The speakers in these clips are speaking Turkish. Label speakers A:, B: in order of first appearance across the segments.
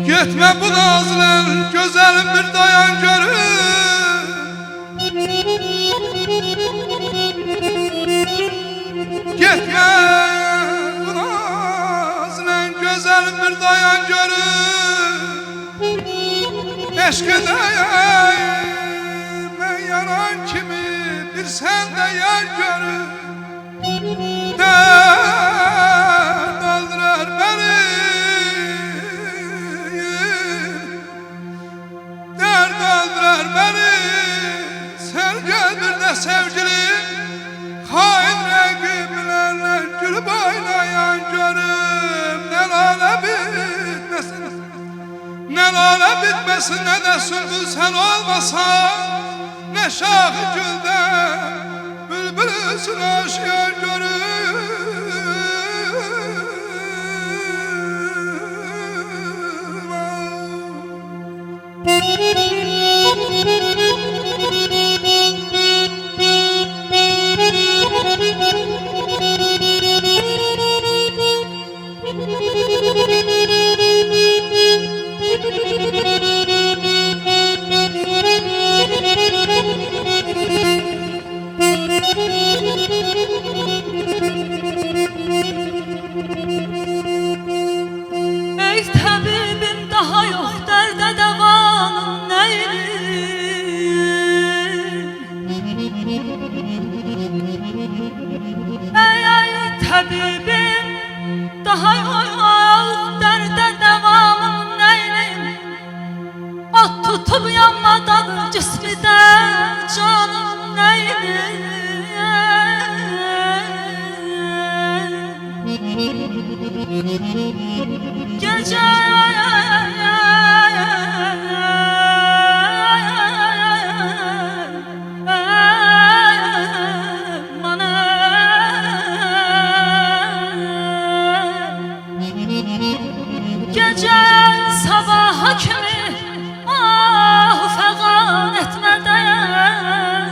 A: Gitme bu nazlı güzelim bir dayan görür. Gitme bu nazlı güzelim bir dayan görür. Eşkı ben yanan kimi bir sen de yan görür. Dert aldırar beni, dert aldırar beni. Sen gel bir de sevgilim, hain rengimlerle gülüp oynayan görüm. Ne lale bitmesin, ne lale bitmesin, ne de sümbül sen olmasan, ne şahı gülde bülbülüsün aşıyan görüm.
B: Ey tabibim daha yok derde devanım neyim? Ey tabibim daha yok derde devamım neyim? Ot tutup yanmadan cismi de canım neyim? Gece gece sabaha kimi ah fegan etmeden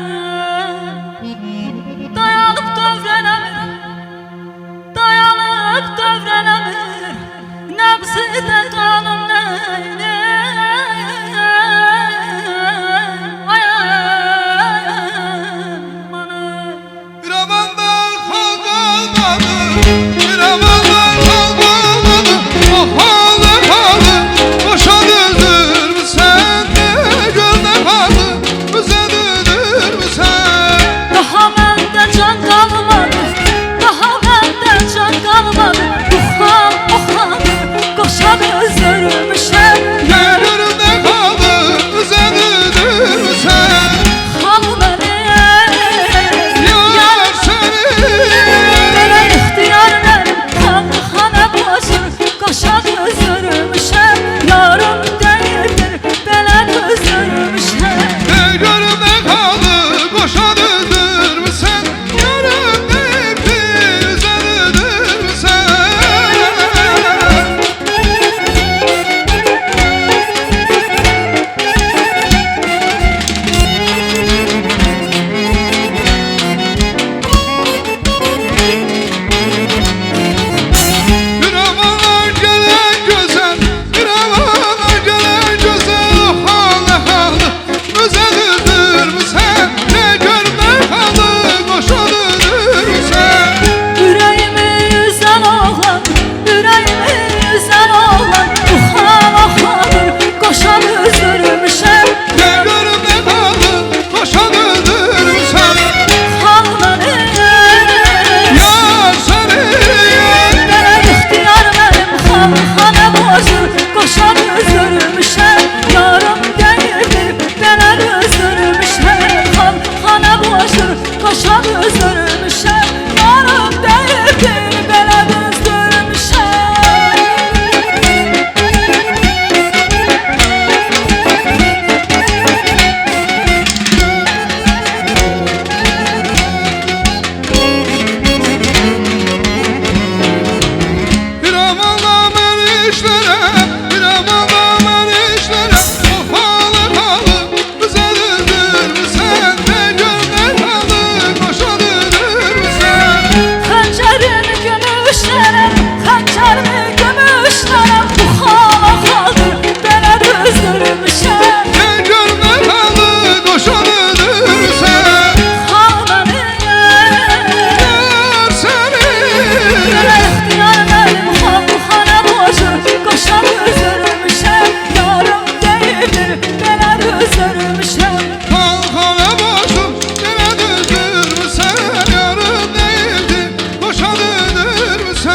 B: özürmüşüm.
A: Kalkana başım gene düzdür mü sen? Yarım değildi boşa döndür mü sen?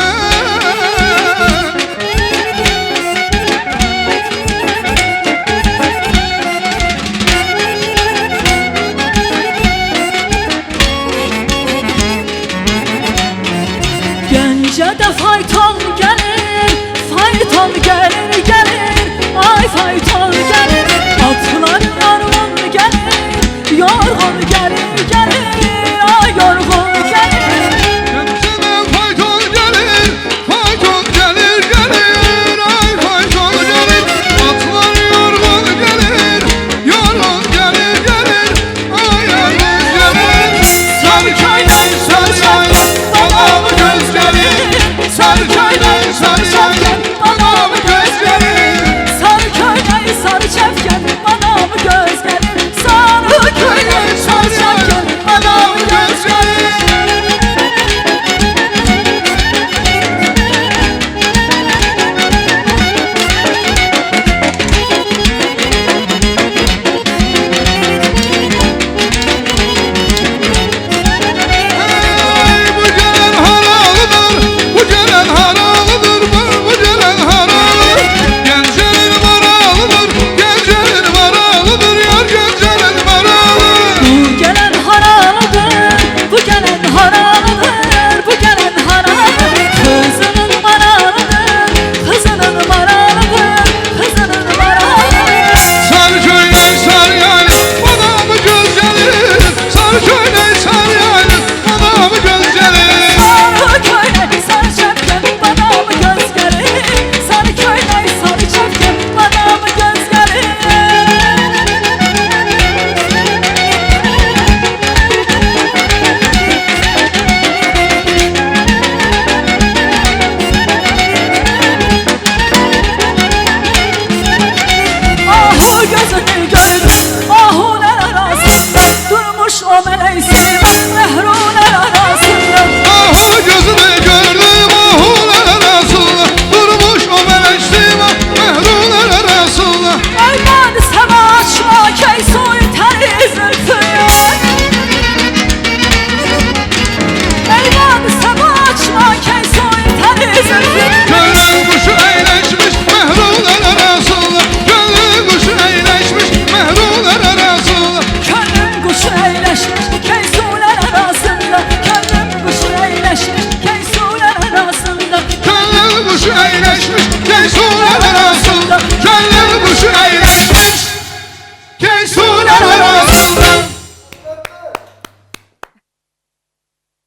B: Gəncədə fayton gəlir, fayton gəlir, gəlir, ay fayton gəlir. Atlar yorğun gəlir, yorğun gəlir, gəlir, ay yorğun gəlir.
A: Gəncədən fayton gəlir, fayton gəlir, gəlir, ay fayton gəlir. Atlar yorğun gəlir, yorğun gəlir, gəlir, ay yorğun gəlir. Sarıköy'den Sarıyayla bana mı göz gelir? Sarıköy'den Sarıyayla bana mı göz gelir?
B: Sarıköy'dən sarı çəpkən, bana mı göz gəlir? Sarıköy'dən sarı çəpkən, bana mı göz gəlir?
A: Ey bu gelen haralıdır, bu gelen haralıdır, bu gelen haralı. Gencenin maralıdır, gencenin maralıdır, yar gencenin maralı.
B: Bu gelen haralıdır, bu gelen haralıdır, bu gelen haralıdır. Kızının maralıdır, kızının maralıdır, kızının maralıdır.
A: Sarıköy'den Sarıyayla bana mı göz gelir? Sarıköy'den Sarıyayla bana mı göz gelir?
B: Sarıköy'dən sarı çəpkən, bana mı göz gəlir? Sarıköy'dən sarı çəpkən, bana mı göz gəlir? Ahu gözünü gördüm, ahular arasında durmuş o melek silmez mehruler arasında.
A: Ahu gözünü gördüm, ahular arasında durmuş o melek sima mehrular arasında.
B: Eyvan sana açma key suyu teri zülfü. Eyvan sana açma key suyu teri zülfü.
A: Gönlün kuşu eğleşmiş mehrular arasında. Gönlün kuşu eğleşmiş mehrular arasında.
B: Könlüm kuşu eğleşmiş keysular arasında. Könlüm kuşu eğleşmiş keysular arasında.
A: Gönlün kuşu eğleşmiş gençler arasında. Gönlün